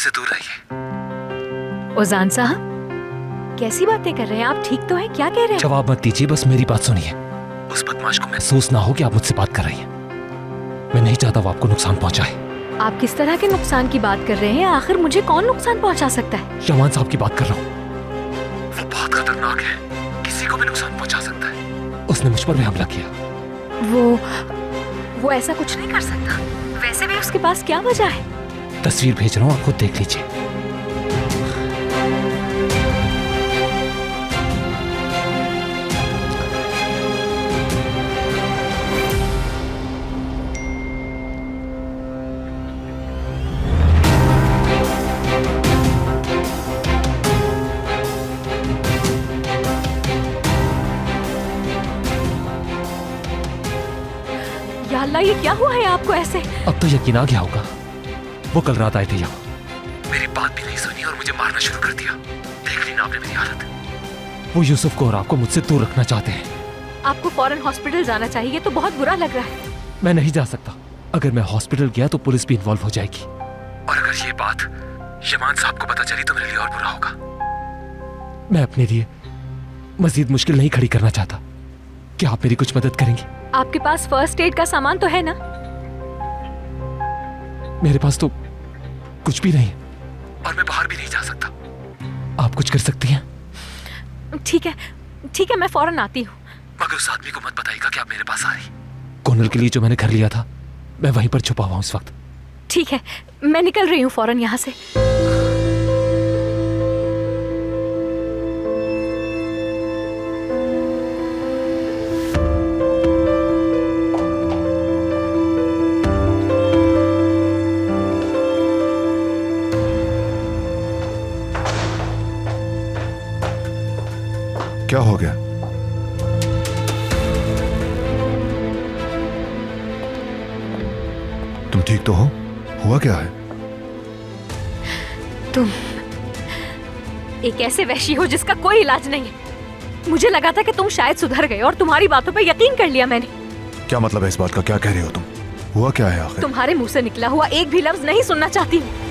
मुझसे दूर रहिए। ओजान साहब, कैसी बातें कर रहे हैं आप? ठीक तो है? क्या कह रहे हैं? जवाब मत दीजिए, बस मेरी बात सुनिए। उस बदमाश को महसूस ना हो कि आप मुझसे बात कर रही हैं। मैं नहीं चाहता वो आपको नुकसान पहुंचाए। आप किस तरह के नुकसान की बात कर रहे हैं? आखिर मुझे कौन नुकसान पहुंचा सकता है? यमान साहब की बात कर रहा हूँ। वो बहुत खतरनाक है, किसी को भी नुकसान पहुंचा सकता है। उसने मुझ पर भी हमला किया। वो ऐसा कुछ नहीं कर सकता। वैसे भी उसके पास क्या वजह है? तस्वीर भेज रहा हूँ, आप खुद देख लीजिए। या अल्लाह, ये क्या हुआ है आपको ऐसे? अब तो यकीन आ गया होगा। वो कल रात आए थे यहाँ, मेरी बात भी नहीं सुनी और मुझे मारना शुरू कर दिया। देख ली ना आपने मेरी हालत। वो यूसुफ को और आपको मुझसे दूर रखना चाहते हैं। आपको फौरन हॉस्पिटल जाना चाहिए। तो बहुत बुरा लग रहा है। मैं नहीं जा सकता। अगर मैं हॉस्पिटल गया तो पुलिस भी इन्वॉल्व हो जाएगी, और अगर ये बात यमान साहब को पता चली तो मेरे लिए और बुरा होगा। मैं अपने लिए मजीद मुश्किल नहीं खड़ी करना चाहता। क्या आप मेरी कुछ मदद करेंगी? आपके पास फर्स्ट एड का सामान तो है ना? मेरे पास तो कुछ भी नहीं है, और मैं बाहर भी नहीं जा सकता। आप कुछ कर सकती हैं? ठीक है, ठीक है, मैं फौरन आती हूँ। मगर उस आदमी को मत बताइएगा कि आप मेरे पास आ रही। कोनल के लिए जो मैंने घर लिया था, मैं वहीं पर छुपा हुआ हूँ इस वक्त। ठीक है, मैं निकल रही हूँ फौरन यहाँ से। क्या हो गया? तुम ठीक तो हो? हुआ क्या है? तुम एक ऐसे वहशी हो जिसका कोई इलाज नहीं है। मुझे लगा था कि तुम शायद सुधर गए और तुम्हारी बातों पे यकीन कर लिया मैंने। क्या मतलब है इस बात का? क्या कह रही हो तुम? हुआ क्या है आखिर? तुम्हारे मुंह से निकला हुआ एक भी लफ्ज नहीं सुनना चाहती हूँ।